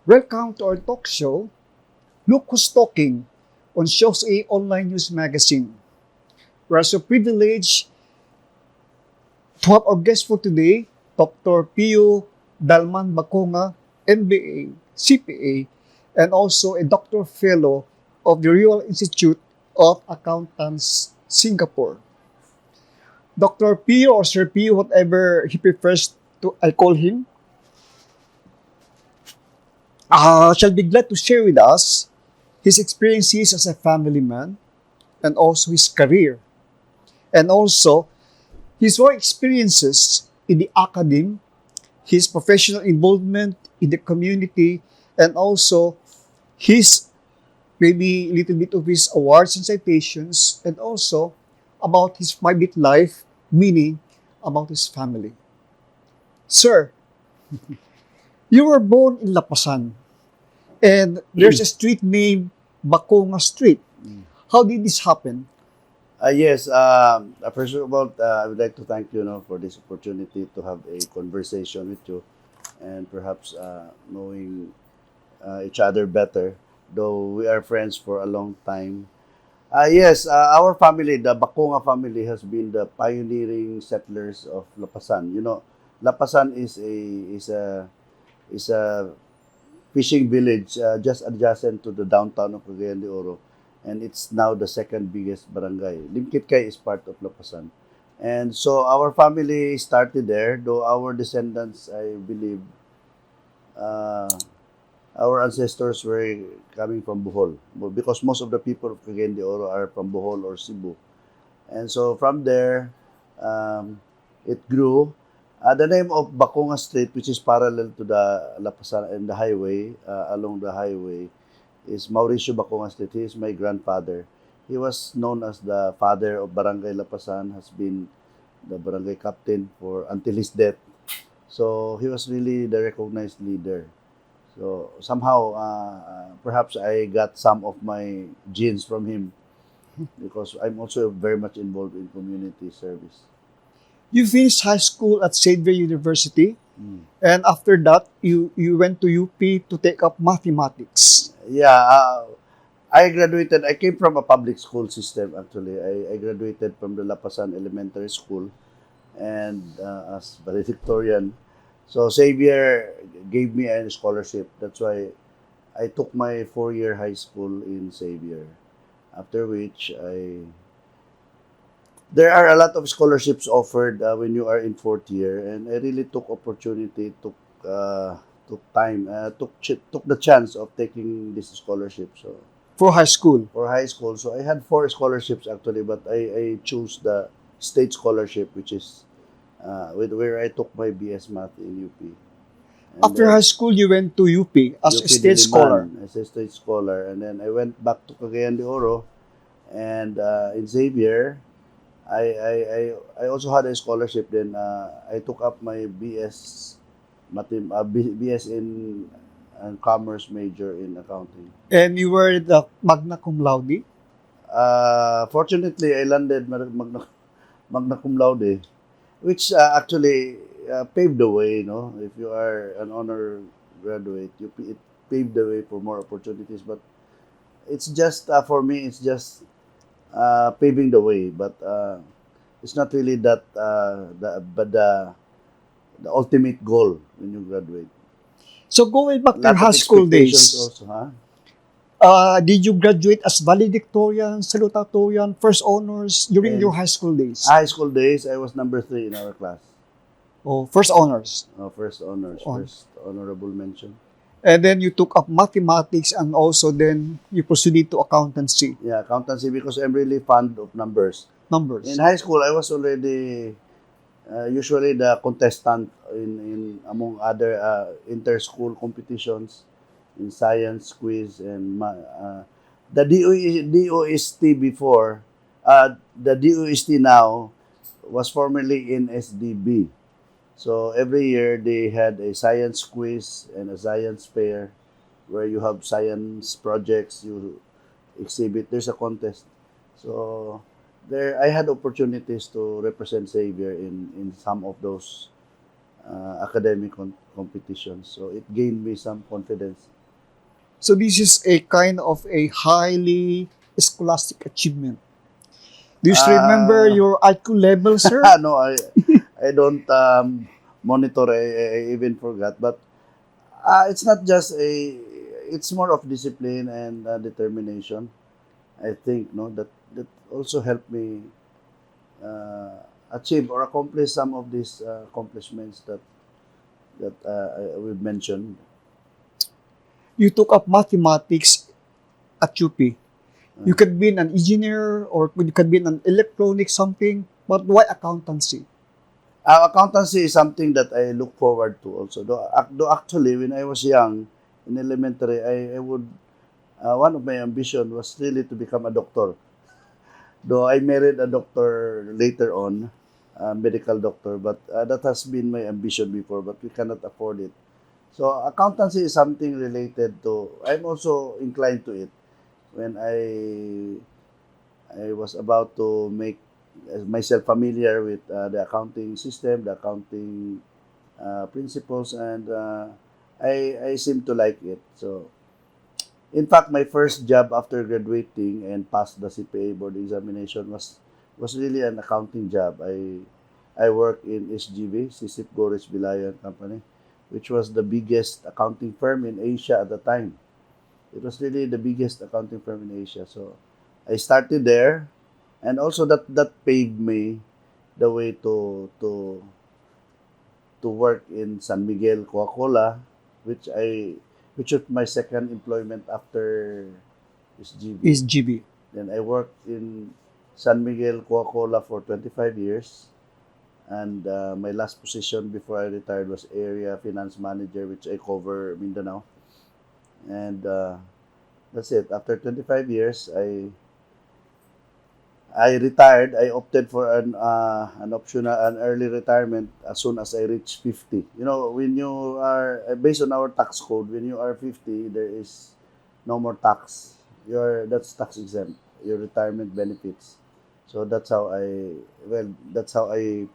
Welcome to our talk show. Look who's talking on Sios-e Online News Magazine. We're so privileged to have our guest for today, Dr. Pio Baconga, MBA, CPA, and also a doctor fellow of the Royal Institute of Accountants, Singapore. Dr. Pio or Sir Pio, whatever he prefers to I call him, shall be glad to share with us his experiences as a family man and also his career and also his work experiences in the academy, his professional involvement in the community, and also his maybe little bit of his awards and citations, and also about his private life, meaning about his family. Sir, you were born in Lapasan, and there's a street named Baconga Street. How did this happen? Yes, first of all, I would like to thank you, for this opportunity to have a conversation with you and perhaps knowing each other better, though we are friends for a long time. Yes, our family, the Baconga family, has been the pioneering settlers of Lapasan. Lapasan is a fishing village just adjacent to the downtown of Cagayan de Oro, and it's now the second biggest barangay. Limkitkay is part of Lapasan. And so our family started there, though our descendants, I believe, uh, our ancestors were coming from Bohol, because most of the people of Cagayan de Oro are from Bohol or Cebu. And so from there, it grew. The name of Baconga Street, which is parallel to the Lapasan and the highway, along the highway, is Mauricio Baconga Street. He is my grandfather. He was known as the father of Barangay Lapasan, has been the barangay captain for until his death. So he was really the recognized leader. So somehow, perhaps I got some of my genes from him because I'm also very much involved in community service. You finished high school at Xavier University, Mm. and after that, you went to UP to take up mathematics. Yeah, I graduated. I came from a public school system actually. I graduated from the Lapasan Elementary School and as valedictorian. So Xavier gave me a scholarship. That's why I took my 4-year high school in Xavier. After which there are a lot of scholarships offered when you are in fourth year, and I really took opportunity, took the chance of taking this scholarship. So For high school. for high school, so I had four scholarships actually, but I chose the state scholarship, which is where I took my BS Math in UP, and After then high school, you went to UP as a UP state scholar. Diliman as a state scholar, and then I went back to Cagayan de Oro, and in Xavier, I also had a scholarship. Then I took up my BS in commerce major in accounting. And you were the magna cum laude. Fortunately, I landed magna cum laude, which actually paved the way. If you are an honor graduate, it paved the way for more opportunities. But it's just for me, it's just paving the way. But it's not really that the ultimate goal when you graduate. So going back to your Lot of high school expectations days, also, huh? did you graduate as valedictorian, salutatorian, first honors during your In high school days? high school days, I was number 3 in our class. Oh, first honors. First honors, On. first honorable mention. And then you took up mathematics and also then you proceeded to accountancy, Yeah, accountancy because I'm really fond of numbers. In numbers. high school, I was already usually the contestant in among other inter-school competitions in science quiz and the DOST before the DOST now was formerly in SDB. So every year they had a science quiz and a science fair where you have science projects, you exhibit. There's a contest. So there, I had opportunities to represent Xavier in some of those academic competitions. So it gained me some confidence. So this is a kind of a highly scholastic achievement. Do you still remember Uh, your IQ level, sir? no, I don't monitor. I even forgot. But it's not just a. It's more of discipline and determination. I think no that also helped me achieve or accomplish some of these accomplishments that we've mentioned. You took up mathematics at UP. You Uh, could be an engineer or you could be an electronic something, but why accountancy? Accountancy is something that I look forward to also. Though actually, when I was young in elementary, I would one of my ambition was really to become a doctor. Though I married a doctor later on, a medical doctor, but that has been my ambition before, but we cannot afford it. So accountancy is something related to. I'm also inclined to it. When I was about to make myself familiar with the accounting system, the accounting principles, and I seem to like it. So, in fact, my first job after graduating and passed the CPA board examination was really an accounting job. I worked in SGB, Sisip Gores Bilayan Company, which was the biggest accounting firm in Asia at the time. It was really the biggest accounting firm in Asia. So I started there, and also that paved me the way to work in San Miguel Coca-Cola, which I which was my second employment after SGB. Is GB. Then I worked in San Miguel Coca-Cola for 25 years. And my last position before I retired was area finance manager, which I cover Mindanao. And that's it. After 25 years, I retired. I opted for an optional an early retirement as soon as I reach 50. You know, when you are based on our tax code, when you are 50, there is no more tax. That's tax exempt. Your retirement benefits. So that's how I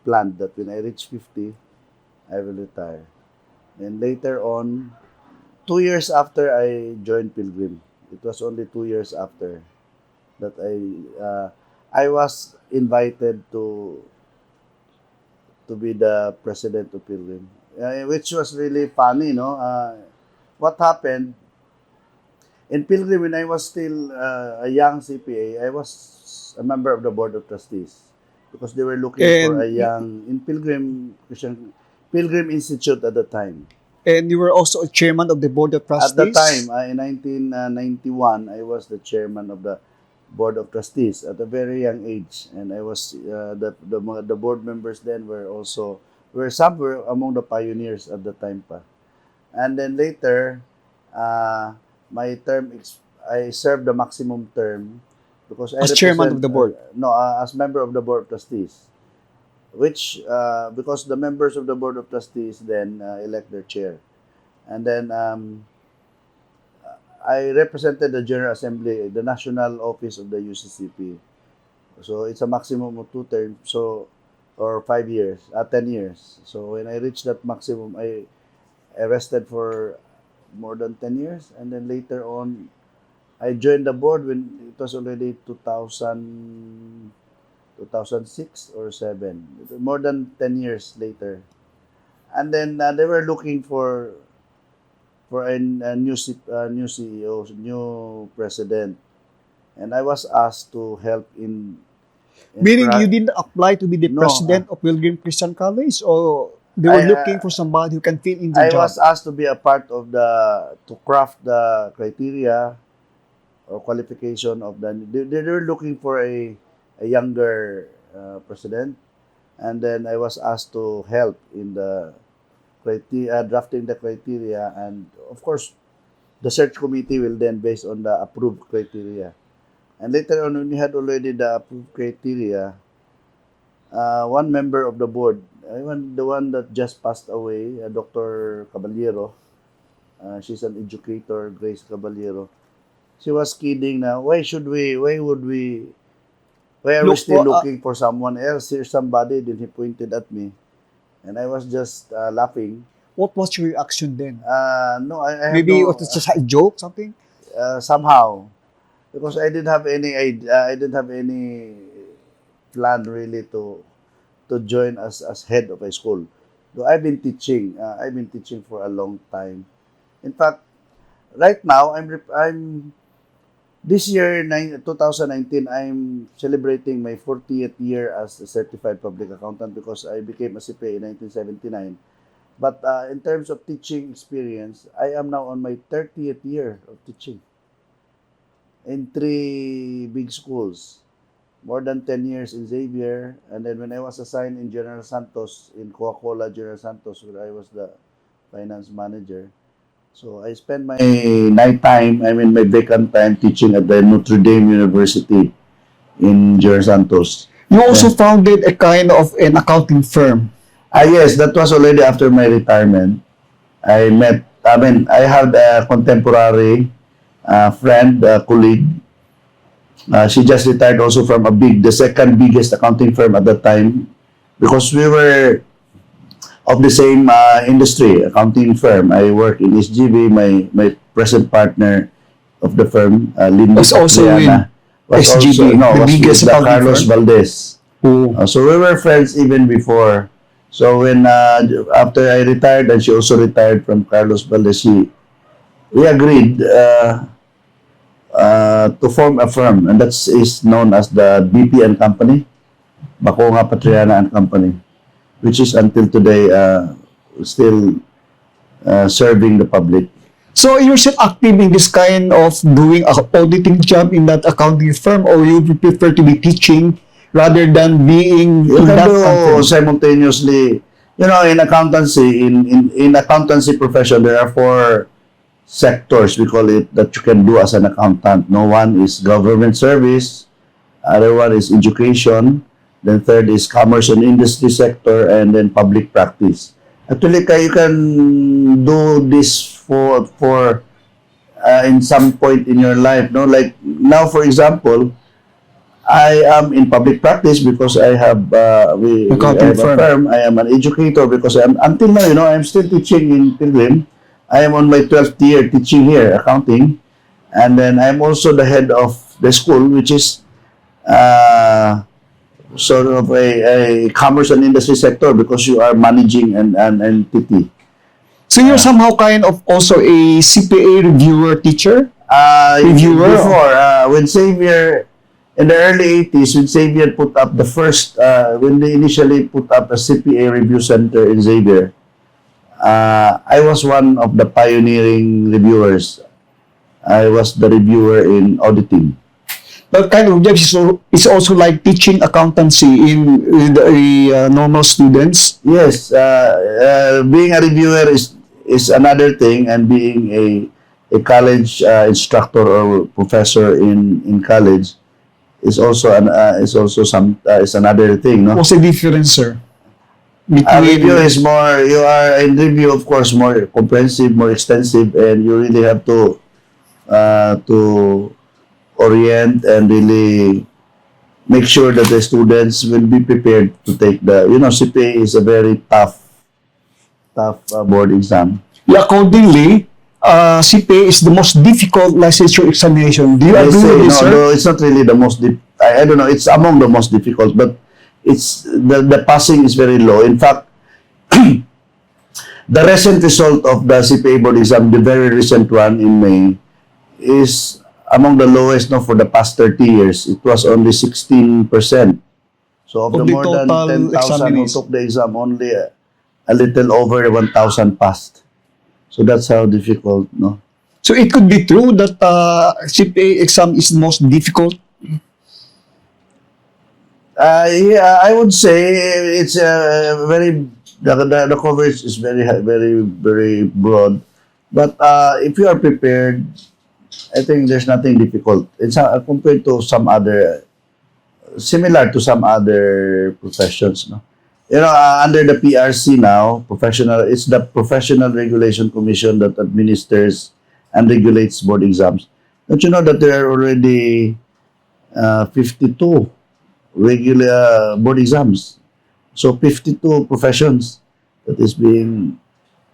planned that when I reach 50, I will retire. And later on, 2 years after I joined Pilgrim, it was only 2 years after that I was invited to be the president of Pilgrim, which was really funny, no? What happened in Pilgrim when I was still a young CPA, I was a member of the board of trustees because they were looking for And a young in Pilgrim Christian Pilgrim Institute at the time. and you were also a chairman of the board of At the time, trustees. in 1991, I was the chairman of the board of trustees at a very young age, and I was the board members then were some were among the pioneers at the time pa. And then later, uh, my I served the maximum term because I As chairman of represent the board. no as member of the board of trustees, which because the members of the board of trustees then elect their chair, and then I represented the General Assembly, the national office of the UCCP. So it's a maximum of 2 terms, so or 5 years, 10 years. So when I reached that maximum, I rested for more than 10 years, and then later on, I joined the board when it was already 2006 or 7, more than 10 years later. And then they were looking for a new CEO, new president, and I was asked to help in Meaning you didn't apply to be the no president of Pilgrim Christian College, or they were I looking for somebody who can fill in the I job. was asked to be a part of the to craft the criteria or qualification of they were looking for a younger president, and then I was asked to help in the criteria drafting the criteria, and of course the search committee will then based on the approved criteria. And later on, when we had already the approved criteria, one member of the board, the one that just passed away, Dr. Caballero, she's an educator, Grace Caballero. She was kidding now. Why are we Look still for looking for someone else? Here's somebody. Then he pointed at me, and I was just laughing. what was your reaction then? No, I have Maybe it no, was just a joke, something? somehow, because I didn't have any idea, I didn't have any plan really to join as head of a school. Though I've been teaching for a long time. In fact, right now I'm this year 2019 I'm celebrating my 40th year as a certified public accountant because I became a CPA in 1979. But in terms of teaching experience, I am now on my 30th year of teaching in three big schools. More than 10 years in Xavier, and then when I was assigned in General Santos, in Coca-Cola General Santos, where I was the finance manager. So I spend my night time, I mean my vacant time teaching at the Notre Dame University in General Santos. You also Yeah. founded a kind of an accounting firm. Yes, that was already after my retirement. I had a contemporary friend, colleague. She just retired also from the second biggest accounting firm at that time, because we were of the same industry, accounting firm. I work in SGB. My present partner of the firm, Lindy Was also Patriana, SGB, the was biggest with the accounting Carlos firm. Valdez. Oh. So we were friends even before. So when after I retired and she also retired from Carlos Valdez, we agreed to form a firm, and that is known as the BP and Company, Baconga, Patriana and Company, which is until today still serving the public. So you're still active in this kind of doing a auditing job in that accounting firm, or you prefer to be teaching rather than being You in can that do firm? simultaneously. You know, in accountancy, in accountancy profession, there are four sectors, we call it, that you can do as an accountant. No, one is government service, other one is education, then third is commerce and industry sector, and then public practice. Actually, you can do this for in some point in your life, no? Like now, for example, I am in public practice because I have I Accounting have a firm. firm. I am an educator because I'm until now, you know, I'm still teaching in Pilgrim. I am on my 12th year teaching here accounting, and then I'm also the head of the school, which is uh, sort of a commerce and industry sector, because you are managing an entity. So you're somehow kind of also a CPA reviewer teacher? Reviewer? Before, when Xavier, in the early 80s, when Xavier put up the first, when they initially put up a CPA review center in Xavier, I was one of the pioneering reviewers. I was the reviewer in auditing. That kind of job is also like teaching accountancy in the normal students. Yes, being a reviewer is another thing, and being a college instructor or professor in college is also is another thing, no? What's the difference, sir? Review is more, you are in review, of course, more comprehensive, more extensive, and you really have to orient and really make sure that the students will be prepared to take CPA is a very tough board exam. Yeah, accordingly, CPA is the most difficult licensure examination. Do you I agree say, with this, no, sir? no, it's not really the most, I don't know, it's among the most difficult, but it's, the passing is very low. In fact, the recent result of the CPA board exam, the very recent one in May, is among the lowest, no, for the past 30 years. It was only 16%. So of the the more than total 10,000 who examinees. took the exam, only a little over 1,000 passed. So that's how difficult, no? So it could be true that CPA exam is the most difficult. Yeah, I would say it's very, the coverage is very broad. But if you are prepared, I think there's nothing difficult. It's compared to some other, similar to some other professions, no? You know, under the PRC now, it's the Professional Regulation Commission that administers and regulates board exams. Don't you know that there are already 52 regular board exams? So 52 professions that is being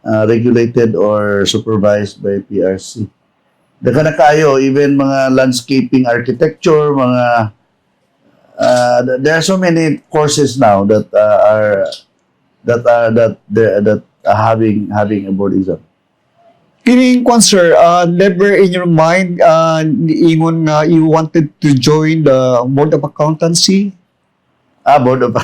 regulated or supervised by PRC. Daga na kayo, even mga landscaping architecture, mga there are so many courses now that are having a board exam. Kining kwan, sir, never in your mind, ingon nga you wanted to join the Board of Accountancy? Board of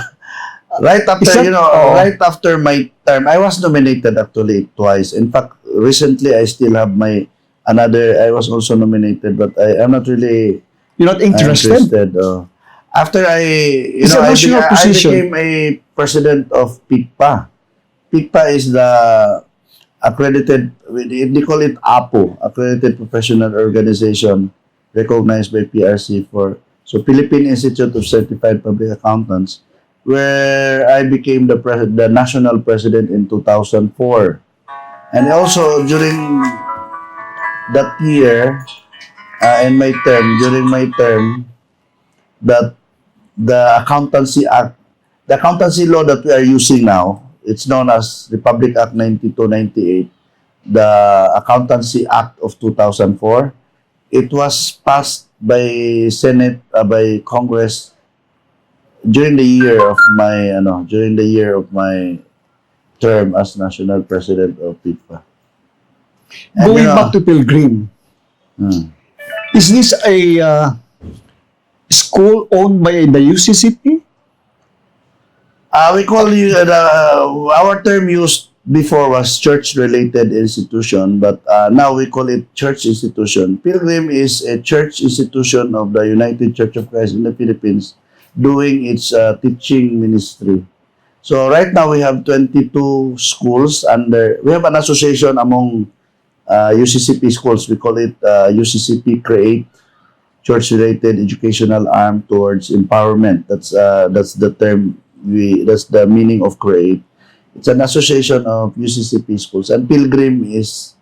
right after Is that- oo. right after my term, I was nominated actually twice. In fact, recently I still have my I was also nominated, but I am not really You're not interested? After It's a national I position. became a president of PICPA. PICPA is the accredited, they call it APO, Accredited Professional Organization, recognized by PRC so Philippine Institute of Certified Public Accountants, where I became the national president in 2004. And also during that year, during my term, that the Accountancy Act, the accountancy law that we are using now, it's known as Republic Act 9298, the Accountancy Act of 2004. It was passed by Senate, by Congress during the year of my term as national president of PIPA. And, Going back to Pilgrim, is this a school owned by the UCCP? we call our term used before was church-related institution, but now we call it church institution. Pilgrim is a church institution of the United Church of Christ in the Philippines, doing its teaching ministry. So right now we have 22 schools we have an association among UCCP schools. We call it UCCP Create, church-related educational arm towards empowerment. That's the term that's the meaning of Create. It's an association of UCCP schools, and Pilgrim is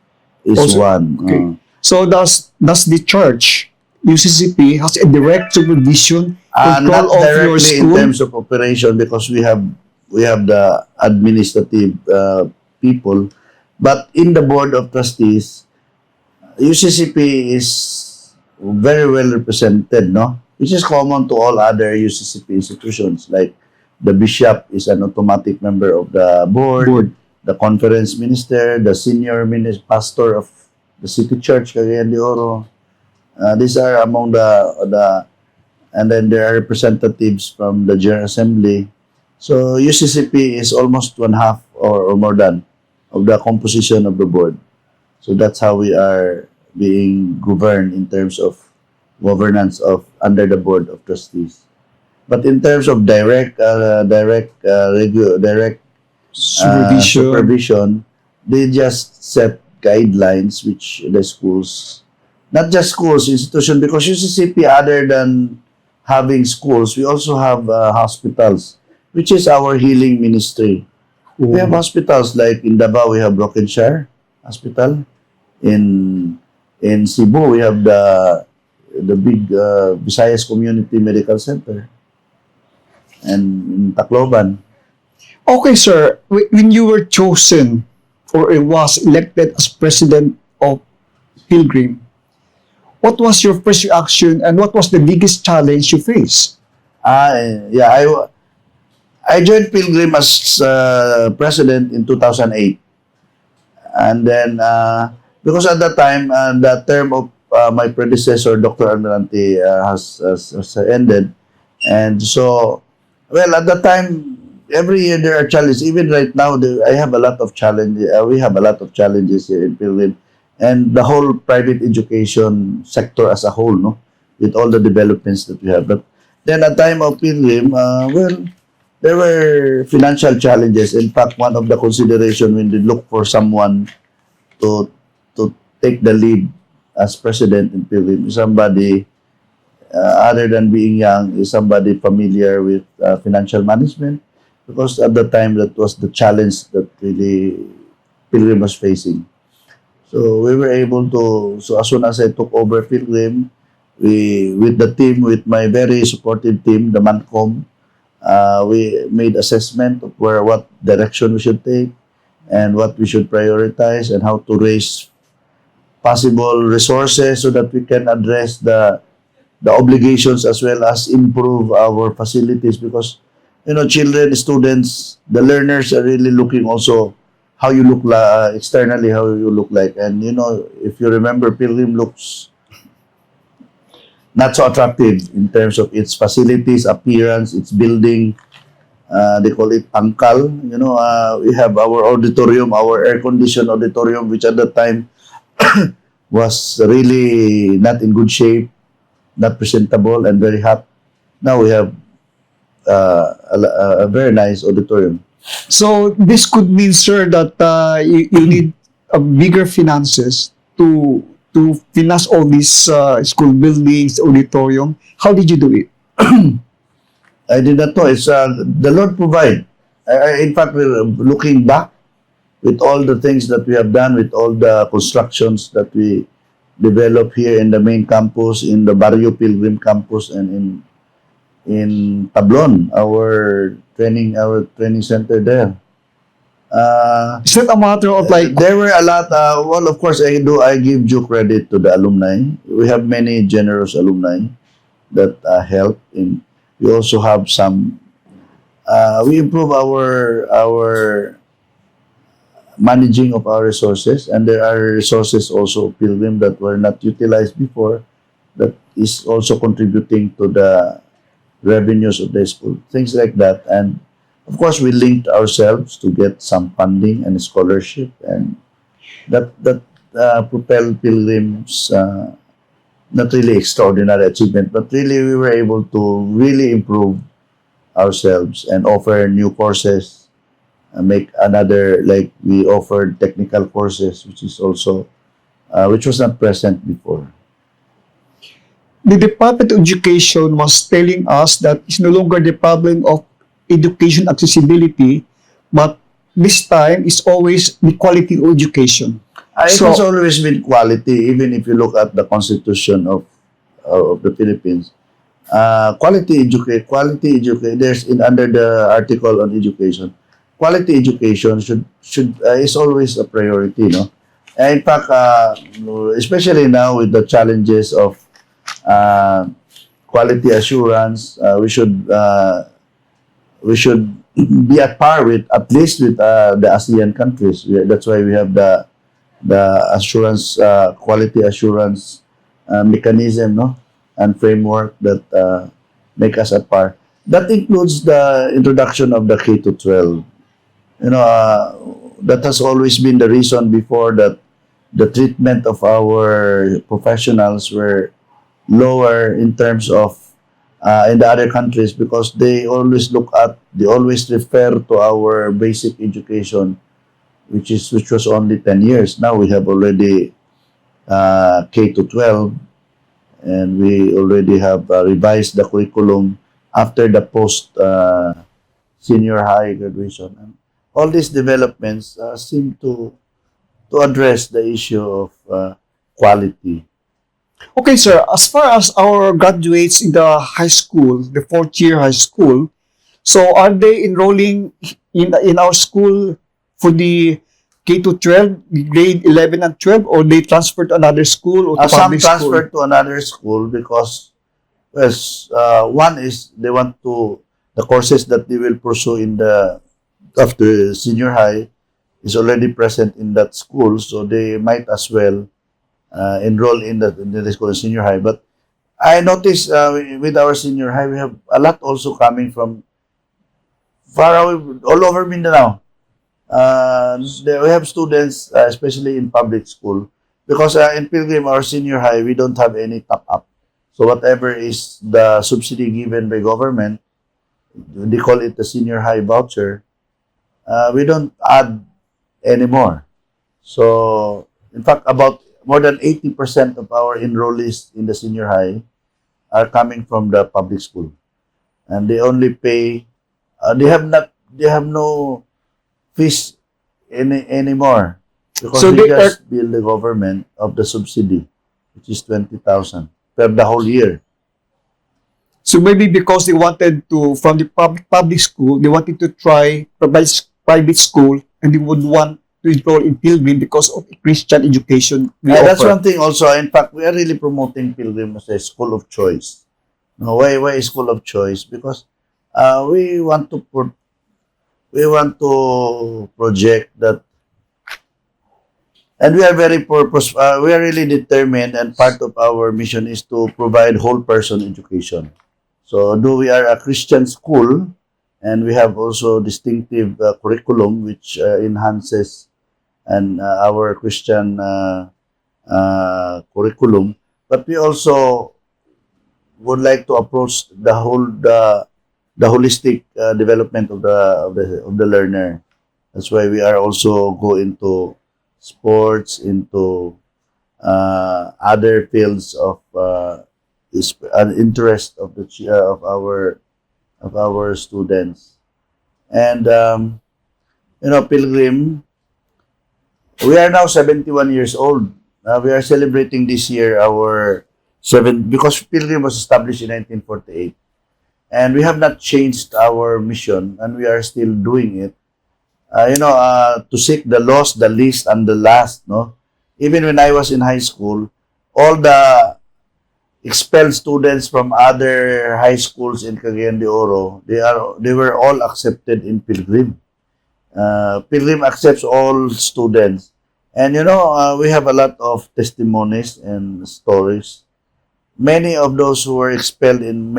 Also, one. okay. So does the church UCCP has a direct supervision Not control of your directly in school? terms of operation, because we have the administrative people, but in the board of trustees, UCCP is very well represented, no? Which is common to all other UCCP institutions. Like the bishop is an automatic member of the board. The conference minister, the senior pastor of the city church, Cagayan de Oro. These are among and then there are representatives from the General Assembly. So UCCP is almost 1/2 or more than of the composition of the board. So that's how we are being governed in terms of governance under the board of trustees. But in terms of direct supervision, they just set guidelines which the schools, not just schools, institution, because UCCP, other than having schools, we also have hospitals, which is our healing ministry. We have hospitals like in Davao, we have Brokenshire Hospital. In Cebu, we have the big Visayas Community Medical Center. And in Tacloban. Okay, sir. When you were chosen or was elected as president of Pilgrim, what was your first reaction and what was the biggest challenge you faced? I joined Pilgrim as president in 2008. And then, because at that time, the term of my predecessor, Dr. Almirante, has ended. And so, well, at that time, every year there are challenges. Even right now, I have a lot of challenges. We have a lot of challenges here in Pilgrim. And the whole private education sector as a whole, no? With all the developments that we have. But then at time of Pilgrim, there were financial challenges. In fact, one of the consideration when they look for someone to take the lead as president in Pilgrim is somebody, other than being young, is somebody familiar with financial management, because at the time that was the challenge that really Pilgrim was facing. So we were able to, so as soon as I took over Pilgrim, with my very supportive team, the Mancom, we made assessment of what direction we should take. and what we should prioritize and how to raise possible resources so that we can address the obligations as well as improve our facilities, because children, students, the learners are really looking also how you look externally, how you look like. And if you remember, Pilgrim looks not so attractive in terms of its facilities, appearance, its building. They call it angkal. We have our auditorium, our air-conditioned auditorium, which at that time was really not in good shape, not presentable, and very hot. Now we have a very nice auditorium. So this could mean, sir, that you need bigger finances to finance all these school buildings, auditorium. How did you do it? I did not know. It's the Lord provide. In fact, we're looking back with all the things that we have done, with all the constructions that we developed here in the main campus, in the Barrio Pilgrim campus, and in Tablon, our training center there. Is that a matter of like, There were a lot. Well, of course, I give due credit to the alumni. We have many generous alumni that help. We also have some. We improve our managing of our resources, and there are resources also, Pilgrim, that were not utilized before, that is also contributing to the revenues of the school, things like that. And of course, we linked ourselves to get some funding and scholarship, and that propelled Pilgrim's not really extraordinary achievement, but really we were able to really improve ourselves and offer new courses, make another, like we offered technical courses, which is also which was not present before. the Department of Education was telling us that it's no longer the problem of education accessibility, but this time it's always the quality of education. It So- has always been quality, even if you look at the Constitution of the Philippines. Quality education. There's under the article on education. Quality education should is always a priority, no. And in fact, especially now with the challenges of quality assurance, we should be at par with, at least with the ASEAN countries. That's why we have the assurance, quality assurance mechanism, no, and framework that make us at par. That includes the introduction of the K to 12. That has always been the reason before, that the treatment of our professionals were lower in terms of in the other countries, because they always refer to our basic education, which was only 10 years. Now we have already K to 12, and we already have revised the curriculum after the post senior high graduation. And all these developments seem to address the issue of quality. Okay, sir, as far as our graduates in the high school, the fourth year high school, so are they enrolling in our school for the K to 12, grade 11 and 12, or they transfer to another school or to Some public school? transferred to another school because, yes, one is they want to, the courses that they will pursue after senior high is already present in that school, so they might as well enroll in the school senior high. But I noticed with our senior high, we have a lot also coming from far away, all over Mindanao. We have students, especially in public school, because in Pilgrim, our senior high, we don't have any top-up. So whatever is the subsidy given by government, they call it the senior high voucher, we don't add anymore. So, in fact, about more than 80% of our enrollees in the senior high are coming from the public school, and they only pay. They have no fees anymore, because So they they just bill the government of the subsidy, which is 20,000 per the whole year. So maybe because they wanted to, from the public school, they wanted to try private school and they would want to enroll in Pilgrim because of Christian education we That's offer. one thing also. In fact, we are really promoting Pilgrim as a school of choice. No, why is school of choice? Because we want to project that, and we are very purpose. We are really determined, and part of our mission is to provide whole person education. So, though we are a Christian school, and we have also distinctive curriculum which enhances and our Christian curriculum, but we also would like to approach the holistic development of the learner. That's why we are also go into sports, into other fields of an interest of of our students. And Pilgrim, we are now 71 years old. We are celebrating this year our because Pilgrim was established in 1948. And we have not changed our mission, and we are still doing it. To seek the lost, the least, and the last. No, even when I was in high school, all the expelled students from other high schools in Cagayan de Oro, they were all accepted in Pilgrim. Pilgrim accepts all students, and we have a lot of testimonies and stories. Many of those who were expelled in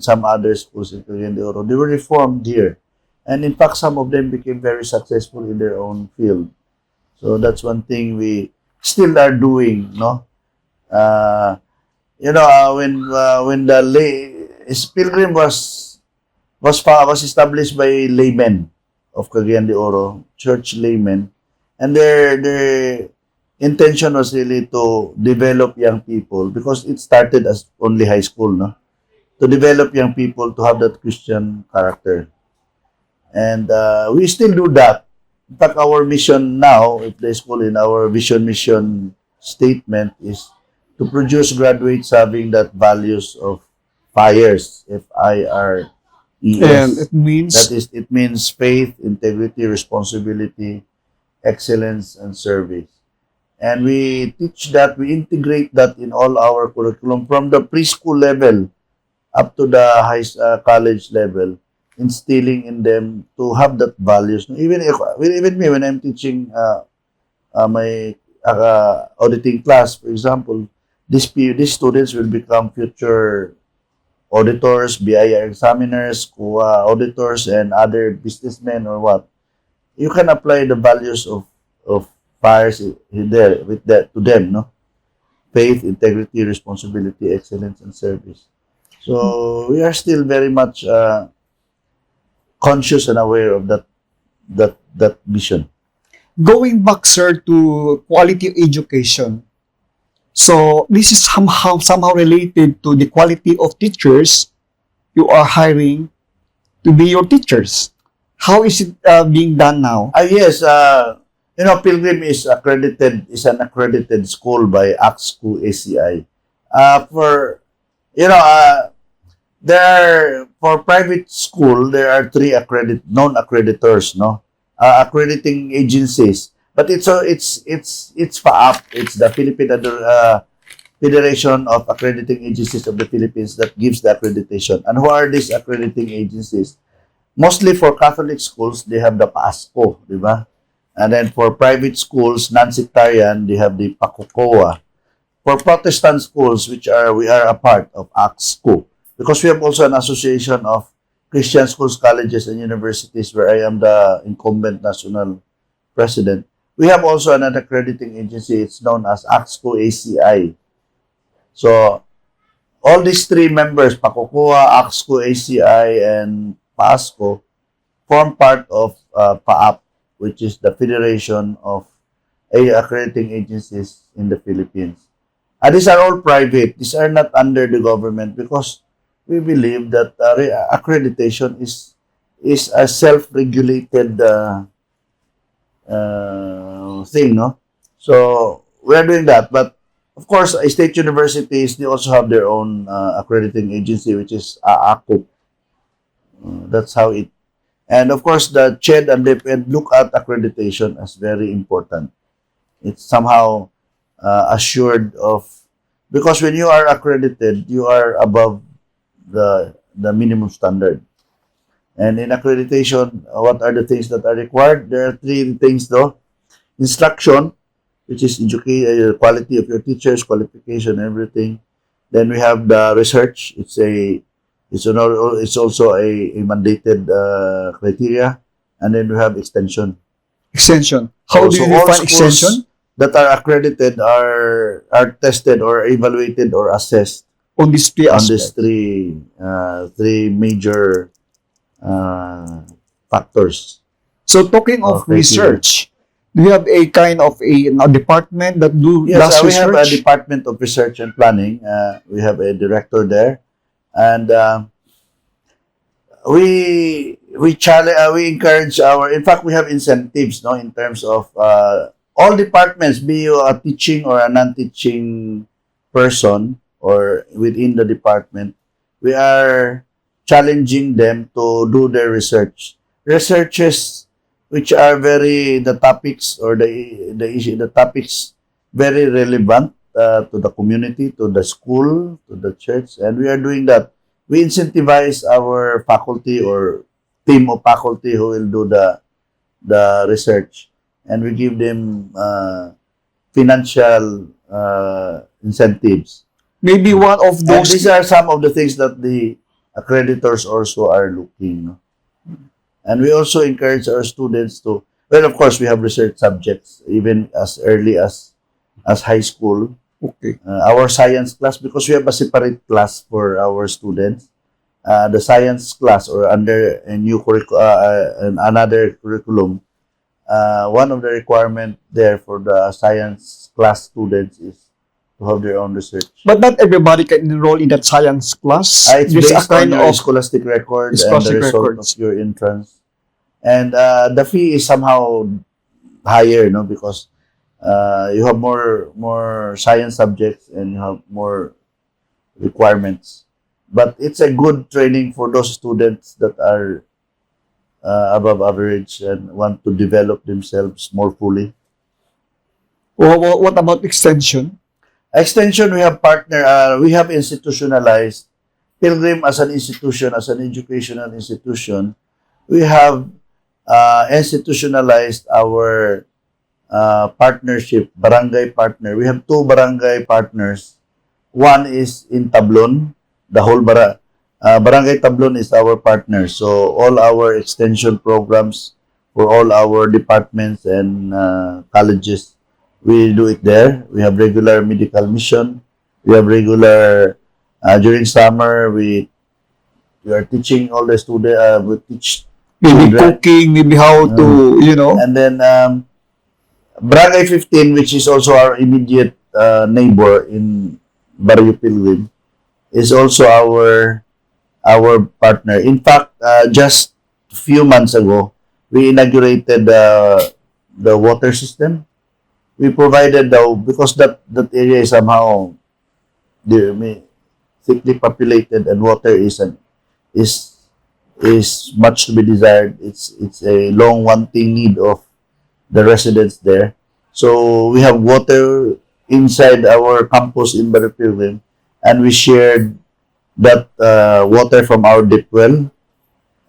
some other schools in Cagayan de Oro, they were reformed here. And in fact, some of them became very successful in their own field. So that's one thing we still are doing, no? Uh, when the Pilgrim was established by laymen of Cagayan de Oro, church laymen, and their intention was really to develop young people because it started as only high school, no? To develop young people to have that Christian character. And we still do that. In fact, our mission now, if the school in our vision mission statement is to produce graduates having that values of FIRES, And FIRES. it means That is, it means faith, integrity, responsibility, excellence, and service. And we teach that, we integrate that in all our curriculum from the preschool level up to the college level, instilling in them to have that values. Even me, when I'm teaching my auditing class, for example, these students will become future auditors, BIR examiners, COA auditors, and other businessmen or what. You can apply the values of fires there with that to them, no? Faith, integrity, responsibility, excellence, and service. So we are still very much conscious and aware of that mission. going back, sir, to quality education. So this is somehow related to the quality of teachers you are hiring to be your teachers. How is it being done now? Yes, Pilgrim is an accredited school by AXCU ACI. For you know, for private school there are three non-accreditors, no, accrediting agencies. But it's FAAP. It's the Philippine Federation of Accrediting Agencies of the Philippines that gives the accreditation. And who are these accrediting agencies? Mostly for Catholic schools, they have the PASCO, di ba? And then for private schools, non-sectarian, they have the PACOCOA. For Protestant schools, we are a part of AXCO, because we have also an association of Christian schools, colleges, and universities where I am the incumbent national president. We have also another accrediting agency. It's known as AXCO ACI. So all these three members, PACOCOA, AXCO ACI, and PASCO, form part of PAAP, which is the Federation of Accrediting Agencies in the Philippines. And these are all private. These are not under the government, because we believe that accreditation is a self-regulated thing, no? So we are doing that. But of course, state universities, they also have their own accrediting agency, which is AACUP. That's how it And of course, the CHED and DepEd look at accreditation as very important. It's somehow assured of, because when you are accredited, you are above the minimum standard. And in accreditation, what are the things that are required? There are three things though. Instruction, which is quality of your teachers, qualification, everything. Then we have the research. It's also a mandated criteria. And then we have extension. Extension. How do you all define schools extension? that are accredited are tested or evaluated or assessed On these three on these aspects. three major factors. So talking of Okay, research, do you have a kind of a department that do Yes, does we have a research? Department of Research and Planning. We have a director there, and we encourage our. In fact, we have incentives, no, in terms of all departments, be you a teaching or a non-teaching person or within the department, we are challenging them to do their researches which are the topics or the topics very relevant to the community, to the school, to the church, and we are doing that. We incentivize our faculty or team of faculty who will do the research, and we give them financial incentives. Maybe one of And those. these are some of the things that the accreditors also are looking. No? And we also encourage our students to, well, of course, we have research subjects even as early as high school. Okay. Our science class, because we have a separate class for our students. The science class or under a new another curriculum, one of the requirement there for the science class students is to have their own research. But not everybody can enroll in that science class. It's There's based on your scholastic record and the scholastic result records. of your entrance. And the fee is somehow higher, no, because you have more science subjects and you have more requirements. But it's a good training for those students that are above average and want to develop themselves more fully. What about extension? Extension, we have institutionalized Pilgrim as an institution, as an educational institution. We have institutionalized our partnership, barangay partner. We have two barangay partners. One is in Tablon. The whole barangay Tablon is our partner. So all our extension programs for all our departments and colleges, we do it there. We have regular medical mission. We have regular during summer. We are teaching all the students. We teach Maybe children. cooking, maybe how to, And then Barangay 15, which is also our immediate neighbor in Barrio Pilgrim, is also our partner. In fact, just a few months ago, we inaugurated the water system. We provided because that area is somehow thickly populated and water is much to be desired. It's a long wanting need of the residents there. So we have water inside our campus in Barrio Pilgrim, and we shared that water from our deep well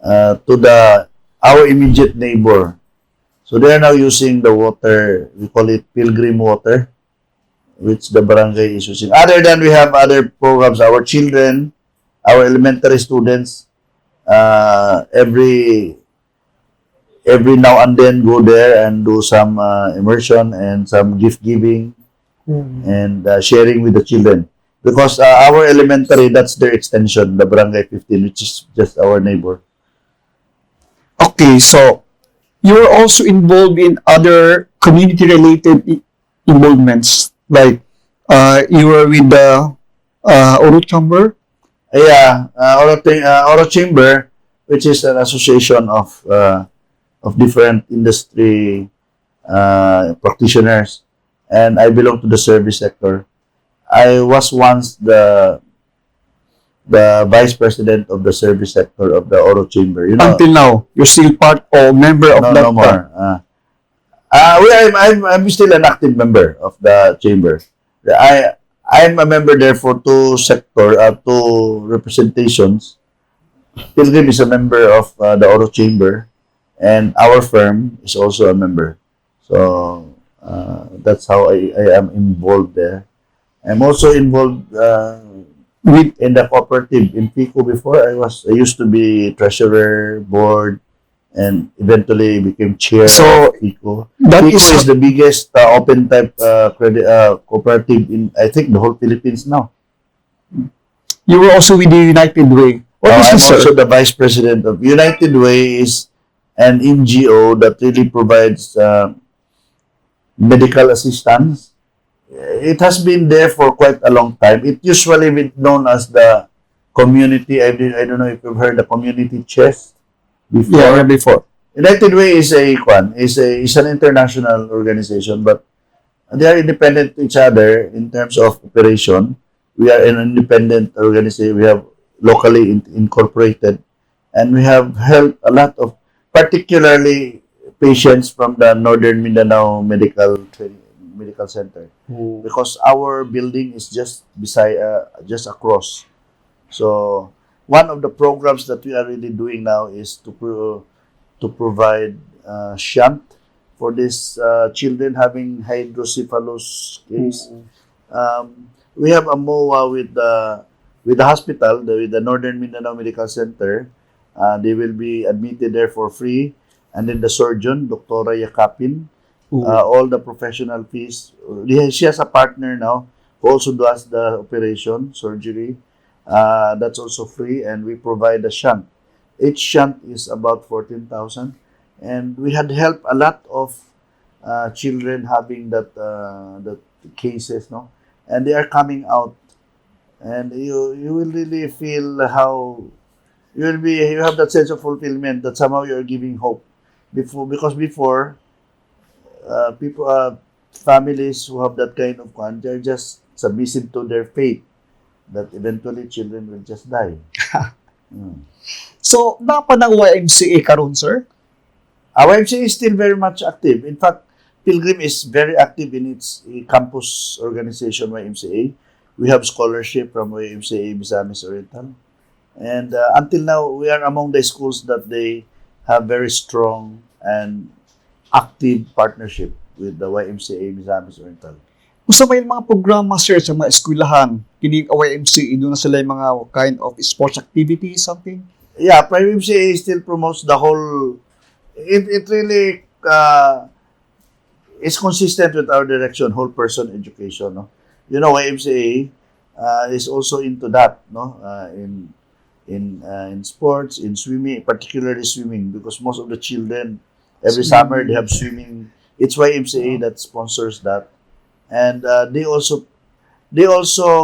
to our immediate neighbor. So they are now using the water, we call it Pilgrim water, which the barangay is using. Other than we have other programs, our children, our elementary students, every now and then go there and do some immersion and some gift giving and sharing with the children. Because our elementary, that's their extension, the Barangay 15, which is just our neighbor. Okay, so you're also involved in other community-related involvements, like you were with the Oro Chamber. Yeah, Oro Chamber, which is an association of different industry practitioners, and I belong to the service sector. I was once the the vice president of the service sector of the Oro Chamber. You know, Until now, you're still part or member of no, that. no more. I'm still an active member of the chamber. I'm a member there for two representations. Pilgrim is a member of the Oro Chamber, and our firm is also a member. So that's how I am involved there. I'm also involved with in the cooperative in Pico before. I used to be treasurer, board, and eventually became chair So, of Pico. that Pico is is the biggest open type credit cooperative in, I think, the whole Philippines now. you were also with the United Way. What is I'm this, also sir? the vice president of United Way. Is an NGO that really provides medical assistance. It has been there for quite a long time. It usually been known as the community. I don't know if you've heard the community chest Yeah, before. before. United Way is an international organization, but they are independent to each other in terms of operation. We are an independent organization. We have locally incorporated, and we have helped a lot of, particularly patients from the Northern Mindanao Medical Center, because our building is just beside, just across. So one of the programs that we are really doing now is to provide shunt for these children having hydrocephalus case. We have a MOA with the hospital, with the Northern Mindanao Medical Center. They will be admitted there for free. And then the surgeon, Dr. Yakapin, all the professional fees. She has a partner now who also does the operation, surgery. That's also free, and we provide a shunt. Each shunt is about 14,000, and we had helped a lot of children having that cases, no, and they are coming out, and you will really feel how you have that sense of fulfillment that somehow you are giving hope before people families who have that kind of one, they're just submissive to their fate that eventually children will just die. So, napa ng YMCA karon, sir? Our YMCA is still very much active. In fact, Pilgrim is very active in its campus organization, YMCA. We have scholarship from YMCA Misamis Oriental. And until now, we are among the schools that they have very strong and active partnership with the YMCA Misamis Oriental. Usa may mga programa, sir, sa mga eskwelahan, kining YMCA, doon na sila yung mga kind of sports activities, something? Yeah, YMCA still promotes the whole. It really is consistent with our direction, whole person education. No, you know, YMCA is also into that. No, in sports, in swimming, particularly swimming, because most of the children every summer they have swimming. It's YMCA that sponsors that, and they also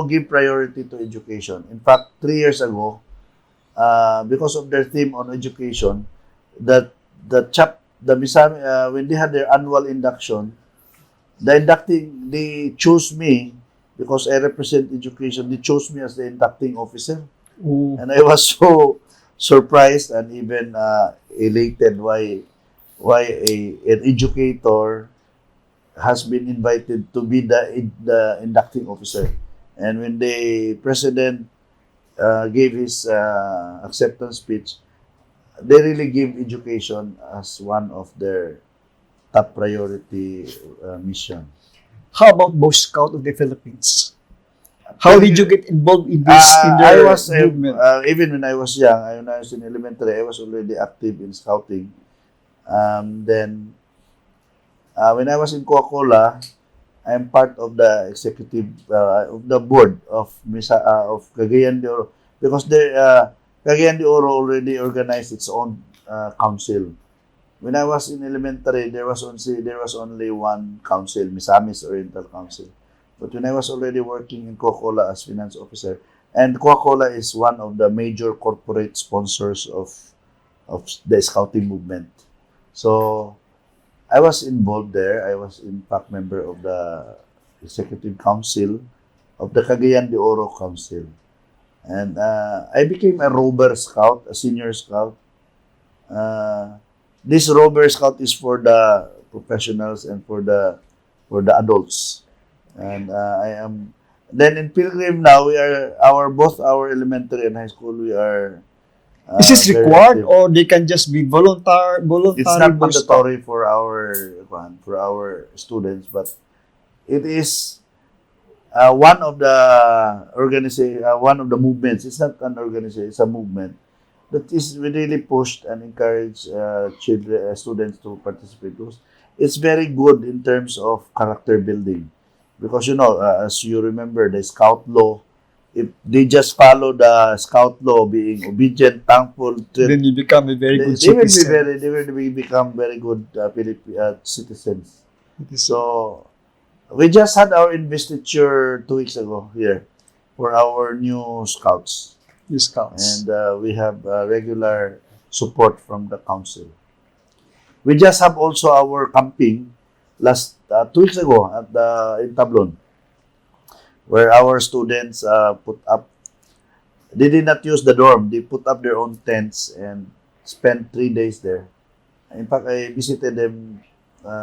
give priority to education. In fact, 3 years ago, because of their theme on education, when they had their annual induction, they chose me because I represent education. They chose me as the inducting officer, and I was so surprised and even elated why an educator has been invited to be the inducting officer. And when the president gave his acceptance speech, they really give education as one of their top priority mission. How about Boy Scout of the Philippines? How did you get involved in this in I their was movement? even when I was young, when I was in elementary, I was already active in scouting. Then when I was in Coca-Cola, I'm part of the executive of the board of Cagayan de Oro, because Cagayan de Oro already organized its own council. When I was in elementary, there was only one council, Misamis Oriental Council. But when I was already working in Coca-Cola as finance officer, and Coca-Cola is one of the major corporate sponsors of the scouting movement. So I was involved there. I was in fact member of the executive council of the Cagayan de Oro Council. And I became a rover scout, a senior scout. This rover scout is for the professionals and for the adults. And I am then in Pilgrim now we are both our elementary and high school we are Is this very required active. or they can just be It's voluntary not Boy Scout? mandatory for our students, but it is one of the one of the movements. It's not an organization; it's a movement that is really pushed and encourage children, students to participate. Because it's very good in terms of character building, because as you remember, the Scout law. If they just follow the Scout law, being obedient, thankful, Then you become a very good they will be citizen. they will be become very good citizens. It is So we just had our investiture 2 weeks ago here for our new scouts, the Scouts. and we have regular support from the council. We just have also our camping last 2 weeks ago at in Tablon, where our students put up. They did not use the dorm. They put up their own tents and spent 3 days there. In fact, I visited them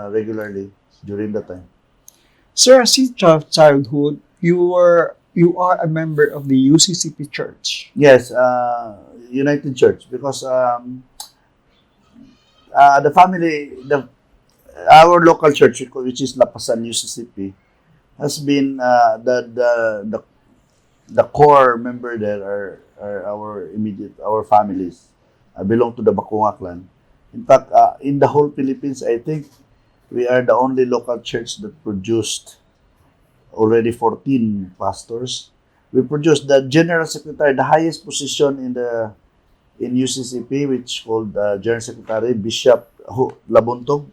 regularly during the time. Sir, since childhood, you are a member of the UCCP Church. Yes, United Church, because the family, our local church, which is Lapasan UCCP, has been the core member there are our families belong to the Baconga clan. In fact, in the whole Philippines, I think we are the only local church that produced already 14 pastors. We produced the general secretary, the highest position in UCCP, which called General Secretary Bishop Labontog,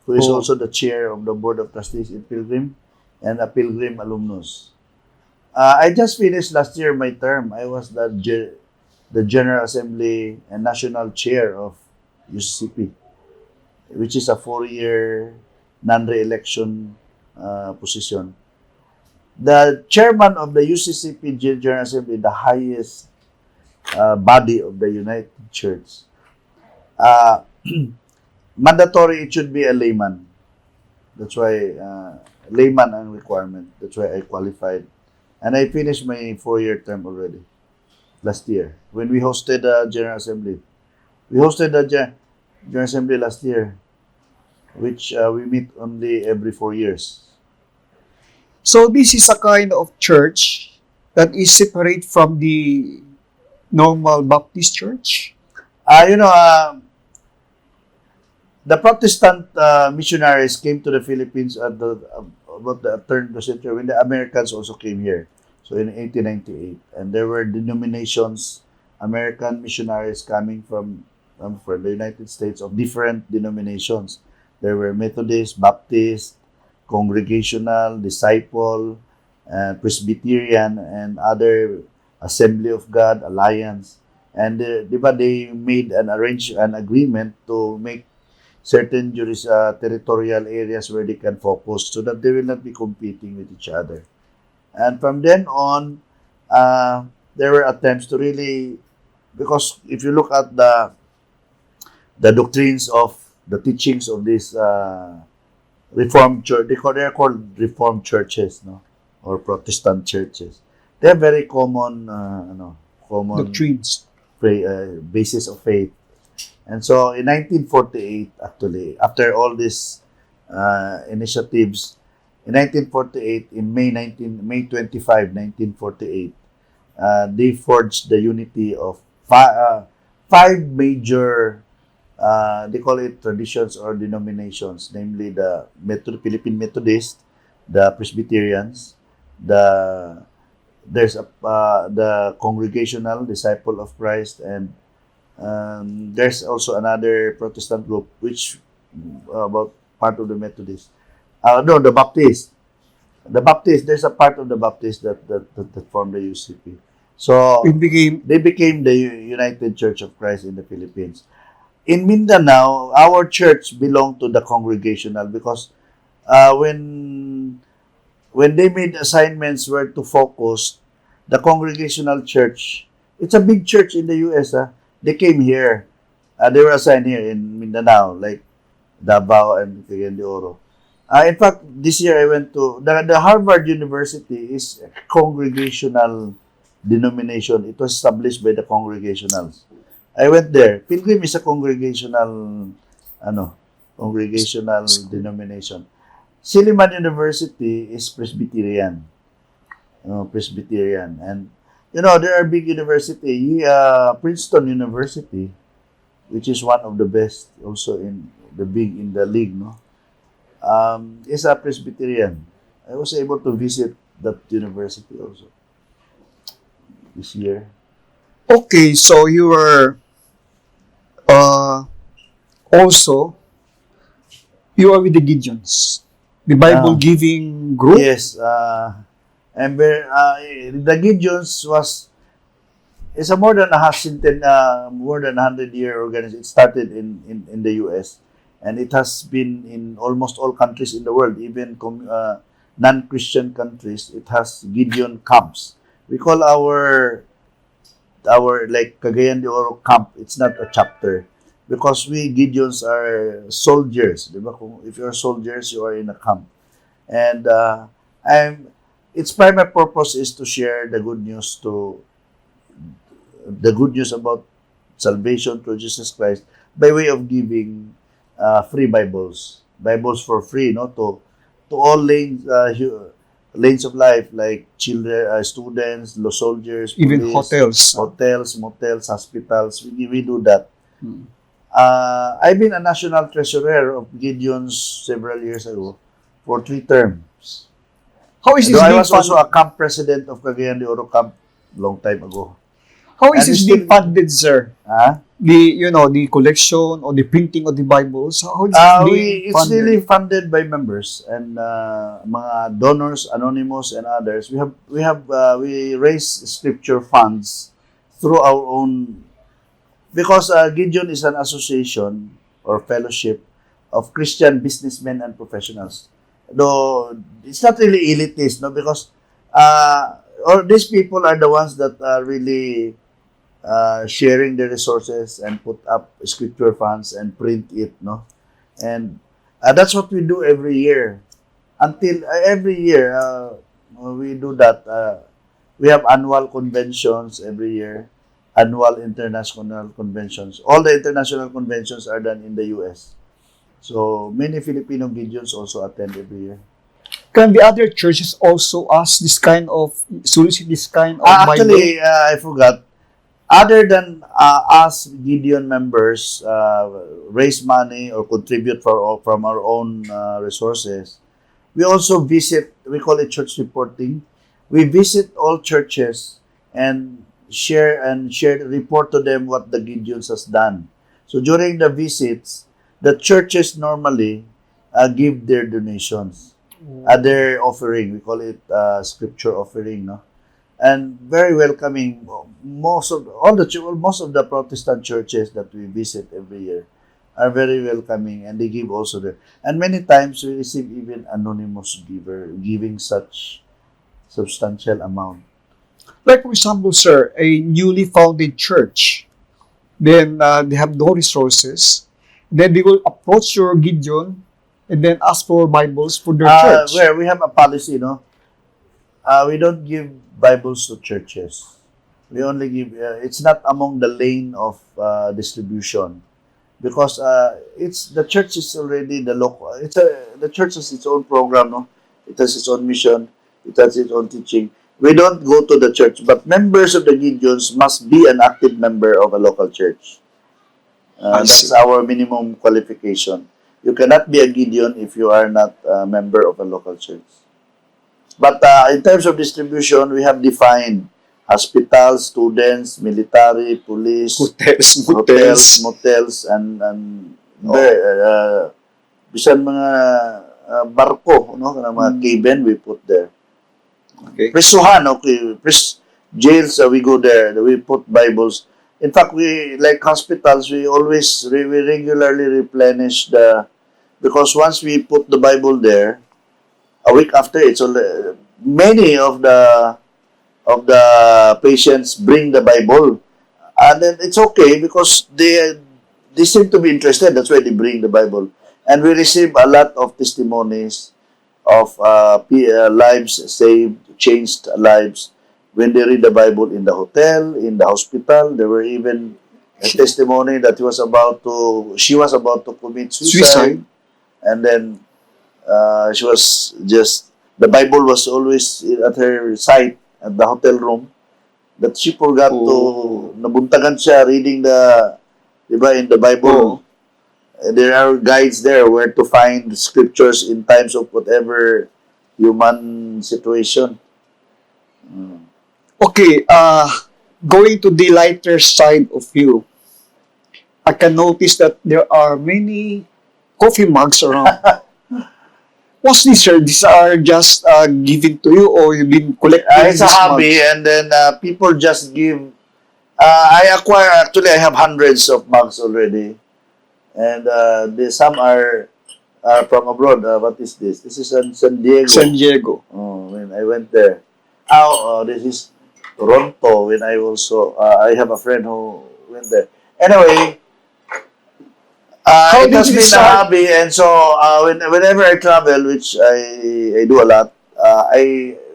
who is Oh. also the chair of the Board of Trustees in Pilgrim and a Pilgrim alumnus. I just finished last year my term. I was the General Assembly and National Chair of UCCP, which is a 4-year non-re-election position. The chairman of the UCCP General Assembly, the highest body of the United Church, uh, mandatory it should be a layman. That's why layman ang requirement. That's why I qualified. And I finished my 4-year term already last year when we hosted the General Assembly. We hosted the General Assembly last year, which we meet only every 4 years. So this is a kind of church that is separate from the normal Baptist church. You know, the Protestant missionaries came to the Philippines at about the turn of the century when the Americans also came here. So in 1898, and there were denominations, American missionaries coming from the United States of different denominations. There were Methodist, Baptist, Congregational, Disciple, Presbyterian, and other Assembly of God, Alliance. And they made an agreement to make certain territorial areas where they can focus so that they will not be competing with each other. And from then on, there were attempts to really, because if you look at the doctrines of the teachings of these Reformed church, they're called Reformed churches, no, or Protestant churches. They have very common Doctrines. basis of faith. And so in 1948, actually, after all these initiatives, in 1948, in May 25, 1948, they forged the unity of five major, they call it traditions or denominations, namely the Philippine Methodist, the Presbyterians, the Congregational Disciple of Christ, and there's also another Protestant group which about part of the Methodist. No, the Baptist. The Baptist. There's a part of the Baptist that formed the UCP. So It became they became the United Church of Christ in the Philippines. In Mindanao, our church belonged to the Congregational because when they made assignments where to focus, the Congregational Church. It's a big church in the US. They came here. They were assigned here in Mindanao, like Davao and Cagayan de Oro. In fact, this year I went to the Harvard University is a congregational denomination. It was established by the Congregationals. I went there. Pilgrim is a congregational denomination. Silliman University is Presbyterian. Presbyterian. And, there are big university. Princeton University, which is one of the best also in the league, no? Is a Presbyterian. I was able to visit that university also this year. Okay, so you were also you are with the Gideons, the Bible giving group. Yes, and the Gideons it's a more than 100-year organization. It started in the US, and it has been in almost all countries in the world, even non-Christian countries. It has Gideon camps. We call our like Cagayan de Oro camp. It's not a chapter because we Gideons are soldiers. Diba? If you're soldiers, you are in a camp, and its primary purpose is to share the good news about salvation through Jesus Christ by way of giving free Bibles for free, to all lanes of life, like children, students, soldiers, even police, hotels, motels, hospitals. We do that. I've been a national treasurer of Gideon's several years ago for 3 terms. How is this I being was also a camp president of Cagayan de Oro camp long time ago. How is this being funded, sir? Huh? The collection or the printing of the Bibles. How is it being it's funded? really funded by members and mga donors, anonymous, and others. We raise scripture funds through our own, because Gideon is an association or fellowship of Christian businessmen and professionals. Though it's not really elitist, no, because all these people are the ones that are really sharing the resources and put up scripture funds and print it, no? And that's what we do every year. Every year, we do that. We have annual conventions every year, annual international conventions. All the international conventions are done in the US. So many Filipino Gideons also attend every year. Can the other churches also solicit this kind of Actually, Bible? I forgot. Other than us Gideon members raise money or contribute from our own resources, we also visit. We call it church reporting. We visit all churches and report to them what the Gideons has done. So during the visits, the churches normally give their donations, their offering. We call it scripture offering, no? And very welcoming. Most of the Protestant churches that we visit every year are very welcoming, and they give also there. And many times we receive even anonymous giver giving such substantial amount. Like, for example, sir, a newly founded church, then they have no resources, then they will approach your Gideon and then ask for Bibles for their church. Where we have a policy, no? We don't give Bibles to churches. We only give. It's not among the lane of distribution, because the church is already the local. The church has its own program, no? It has its own mission. It has its own teaching. We don't go to the church, but members of the Gideons must be an active member of a local church. That's our minimum qualification. You cannot be a Gideon if you are not a member of a local church. But in terms of distribution, we have defined hospitals, students, military, police, hotels, motels, and bisan mga barko, no, mga cabin we put there. Okay. Prisuhan, okay, jails, we go there. We put Bibles. In fact, we, like hospitals, we regularly replenish because once we put the Bible there, a week after, it's already, many of the of the patients bring the Bible. And then it's okay because they seem to be interested. That's why they bring the Bible. And we receive a lot of testimonies of lives saved, changed lives when they read the Bible in the hotel, in the hospital. There were even a testimony that she was about to commit suicide. And then she was just, the Bible was always at her side at the hotel room, that she forgot to, nabuntagan siya reading in the Bible. There are guides there where to find scriptures in times of whatever human situation. Okay, going to the lighter side of you, I can notice that there are many coffee mugs around. What's this, sir? These are just given to you, or you've been collecting It's a these hobby, mugs? and then people just give. Actually, I have hundreds of mugs already. And some are from abroad. What is this? This is in San Diego. San Diego. Oh, when I went there. This is Toronto. When I have a friend who went there. Anyway, How it did has you been a decide? hobby, and so whenever I travel, which I do a lot,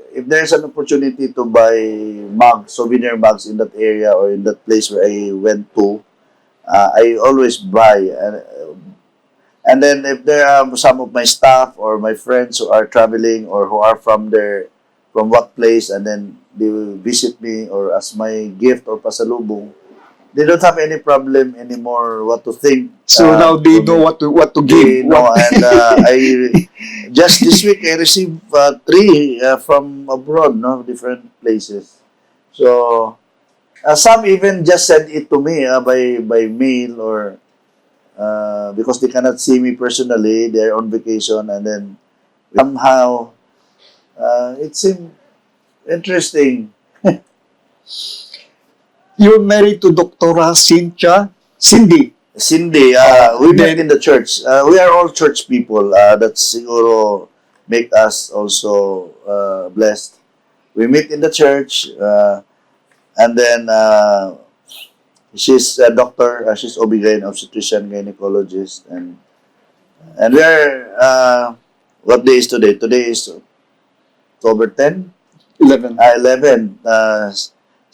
if there's an opportunity to buy souvenir mugs in that area or in that place where I went to, I always buy. And then if there are some of my staff or my friends who are traveling or who are from what place, and then they will visit me or as my gift or pasalubong, they don't have any problem anymore what to think. So now they to know me. what to give. They know, and I just this week I received three from abroad, no, different places. So some even just send it to me by mail, or because they cannot see me personally, they're on vacation, and then somehow it seemed interesting. You're married to Doctora Cindy. Cindy, we met in the church. We are all church people. That's siguro make us also blessed. We meet in the church, and then she's a doctor. She's OB-GYN, obstetrician, gynecologist, and we are. What day is today? Today is October 10? 11. 11.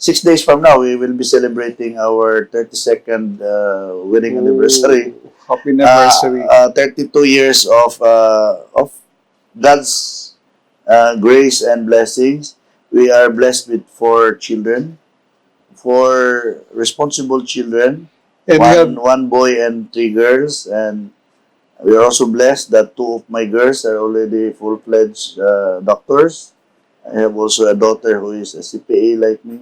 6 days from now, we will be celebrating our 32nd wedding anniversary. Happy anniversary. 32 years of God's grace and blessings. We are blessed with 4 children, 4 responsible children, And one boy and 3 girls, and we are also blessed that 2 of my girls are already full-fledged doctors. I have also a daughter who is a CPA like me,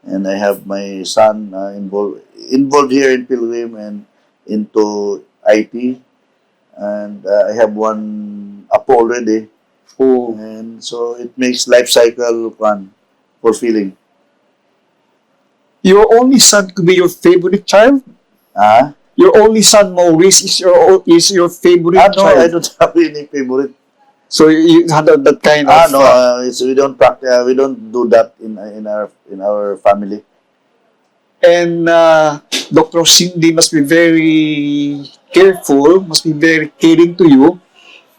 and I have my son involved here in Pilgrim and into IT, and I have one apo already, and so it makes life cycle fun, fulfilling. your only son could be your favorite child? Your only son, Maurice, is your favorite No, child? I don't have any favorite. So you had that kind of... No, we don't practice. We don't do that in our family. And Dr. Cindy must be very careful, must be very caring to you,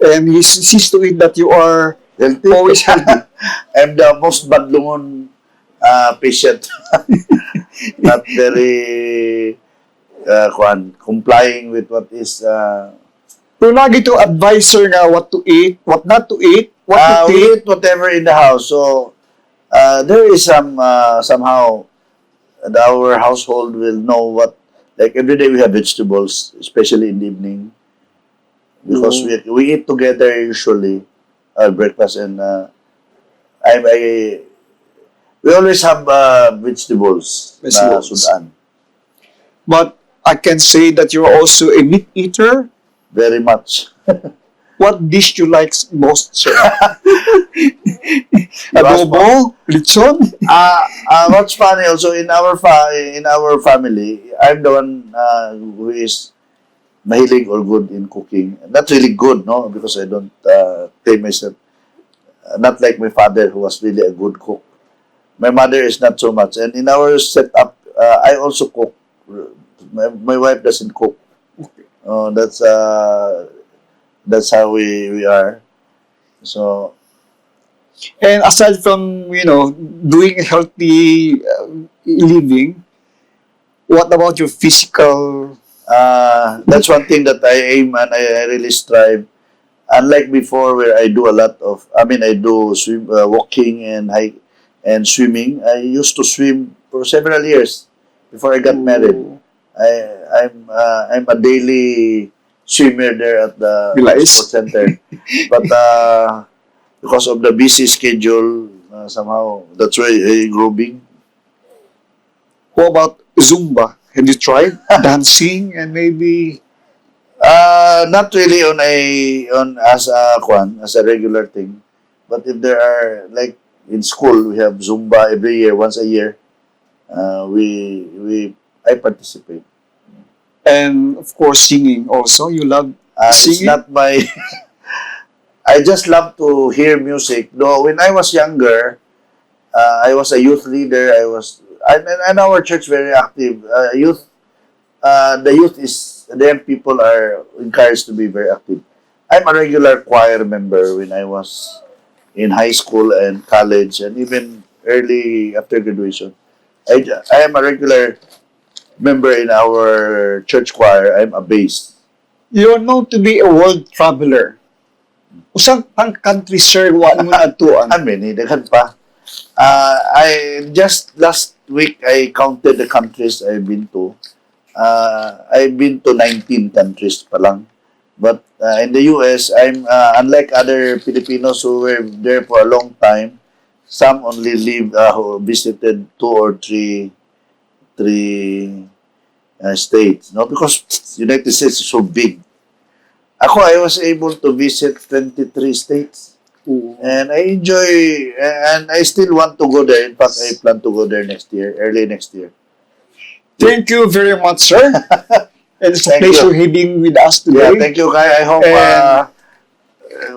and he sees to it that you are Healthy. always healthy. I'm the most badlungon patient. Not very complying with what is. Pero lagi to advisor nga what to eat, what not to eat, what to We take. eat whatever in the house. So there is somehow our household will know what. Like every day we have vegetables, especially in the evening, because we eat together usually, breakfast, and we always have vegetables. Na sudan. But I can say that you're also a meat eater. Very much. What dish you like most, sir? Adobo? Lechon? What's funny also in our family, I'm the one who is mahilig or good in cooking. Not really good, no, because I don't claim myself. Not like my father, who was really a good cook. My mother is not so much. And in our setup, I also cook. My wife doesn't cook. That's how we are. So And aside from, doing a healthy living, what about your physical? that's one thing that I aim and I really strive. Unlike before, where I do a lot of, I do walking and hike and swimming. I used to swim for several years before I got married. I'm a daily swimmer there at the Realize? sports center, but because of the busy schedule, somehow that's why I grew big. What about Zumba? Have you tried dancing and maybe? Not really on as a regular thing, but if there are like in school we have Zumba every year, once a year. We I participate. And of course, singing also. You love It's singing? not my. I just love to hear music. Though when I was younger, I was a youth leader. And our church very active. The youth is the young people are encouraged to be very active. I'm a regular choir member when I was in high school and college and even early after graduation. I am a regular member in our church choir. I'm a bass. You're known to be a world traveler. Usang pang country, sir, wa mo natuan? Many, daghan pa. I just last week I counted the countries I've been to. I've been to 19 countries pa lang. But in the US, I'm unlike other Filipinos who were there for a long time. Some only who visited two or three states. No, because United States is so big. I was able to visit 23 states. Oo. And I enjoy, and I still want to go there. In fact, I plan to go there next year, early next year. Thank you very much, sir. And it's a Thank pleasure you. having with us today. Yeah, thank you, Kai. I hope And-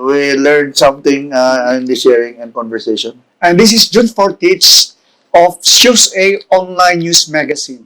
we learned something in the sharing and conversation. And this is Jun Fortich of Sios-e Online News Magazine.